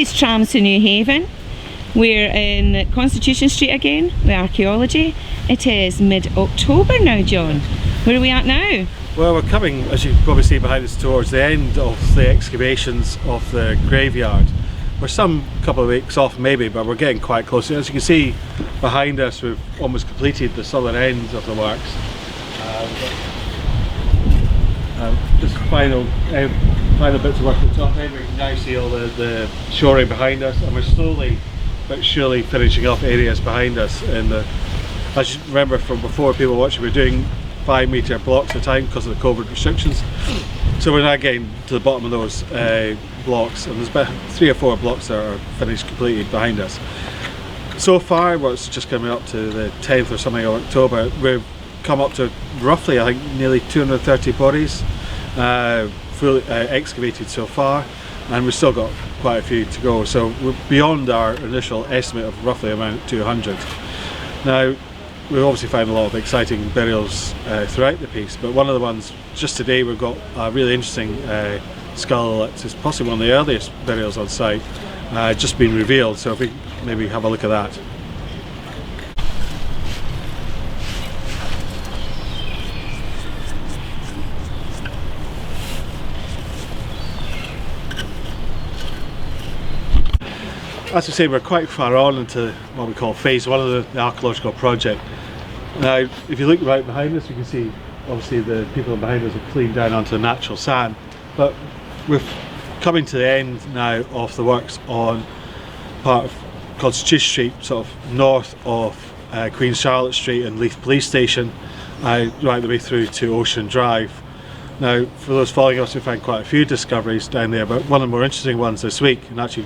is Trams to Newhaven. We're in Constitution Street again with Archaeology. It is mid-October now, John. Where are we at now? Well, we're coming, as you can probably see behind us, towards the end of the excavations of the graveyard. We're some couple of weeks off maybe, but we're getting quite close. As you can see behind us, we've almost completed the southern end of the works. Just final bits of work at the top end. We can now see all the shoring behind us, and we're slowly but surely finishing off areas behind us. As you remember from before, people watching, we're doing 5 metre blocks at a time because of the COVID restrictions. So we're now getting to the bottom of those blocks, and there's about 3 or 4 blocks that are finished completed behind us. So far, it's just coming up to the 10th or something of October, we've come up to roughly, I think, nearly 230 bodies fully excavated so far, and we've still got quite a few to go, so we're beyond our initial estimate of roughly around 200. Now, we've obviously found a lot of exciting burials throughout the piece, but one of the ones just today, we've got a really interesting skull that is possibly one of the earliest burials on site, just been revealed, so if we maybe have a look at that. As I say, we're quite far on into what we call phase 1 of the archaeological project. Now, if you look right behind us, you can see obviously the people behind us have cleaned down onto the natural sand, but we're coming to the end now of the works on part of Constitution Street, sort of north of Queen Charlotte Street and Leith Police Station, right the way through to Ocean Drive. Now, for those following us, we found quite a few discoveries down there, but one of the more interesting ones this week, and actually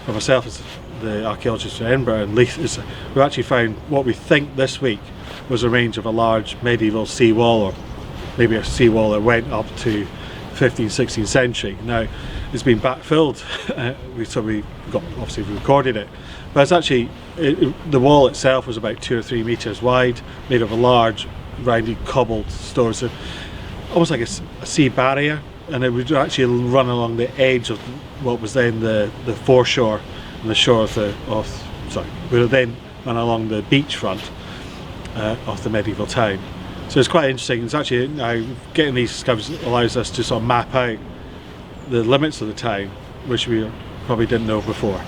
for myself as the archaeologist in Edinburgh and Leith, is we've actually found what we think this week was a range of a large medieval seawall, or maybe a seawall that went up to 15th, 16th century. Now, it's been backfilled, so we got, obviously we recorded it, but it's actually, the wall itself was about 2 or 3 metres wide, made of a large rounded cobbled stone, so almost like a sea barrier, and it would actually run along the edge of what was then the foreshore and the shore would then run along the beachfront of the medieval town. So it's quite interesting. It's actually now getting these discoveries allows us to sort of map out the limits of the town, which we probably didn't know before.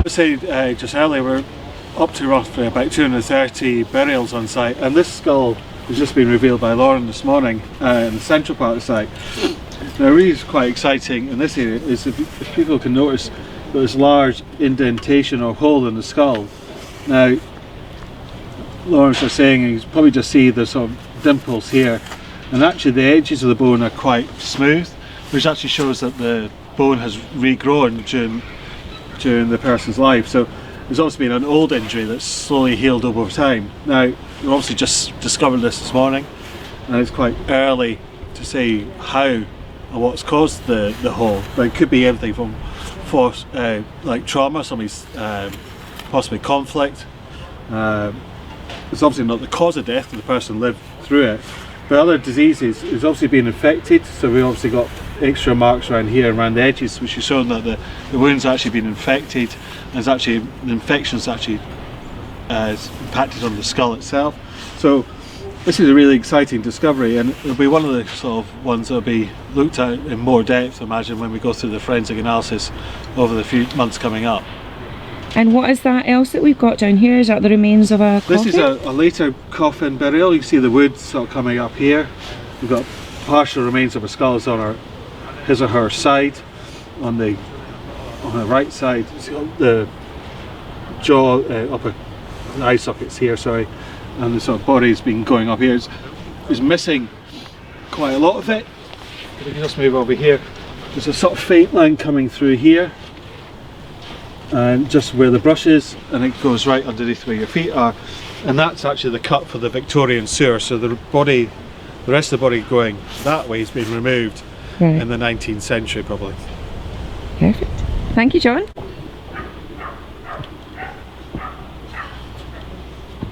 Said just earlier, we're up to roughly about 230 burials on site, and this skull has just been revealed by Lauren this morning in the central part of the site. Now, really is quite exciting in this area is if people can notice this large indentation or hole in the skull. Now, Lawrence was saying you probably just see the sort of dimples here, and actually the edges of the bone are quite smooth, which actually shows that the bone has regrown during the person's life. So there's also been an old injury that's slowly healed over time. Now, we obviously just discovered this morning, and it's quite early to say how or what's caused the hole, but it could be everything from force, like trauma, somebody's possibly conflict. It's obviously not the cause of death, the person lived through it, but other diseases, it's obviously been infected, so we obviously got extra marks around here and around the edges, which is showing that the wound's actually been infected, and the infection's actually impacted on the skull itself. So this is a really exciting discovery, and it'll be one of the sort of ones that'll be looked at in more depth, I imagine, when we go through the forensic analysis over the few months coming up. And what is that else that we've got down here? Is that the remains of a coffin? This is a later coffin burial. You can see the wood sort of coming up here. We've got partial remains of a skull on his or her side. On the right side, the jaw, upper eye sockets here, sorry, and the sort of body's been going up here. It's missing quite a lot of it. If we can just move over here, there's a sort of faint line coming through here, and just where the brush is, and it goes right underneath where your feet are, and that's actually the cut for the Victorian sewer. So the rest of the body going that way has been removed in the 19th century probably. Perfect. Thank you, John.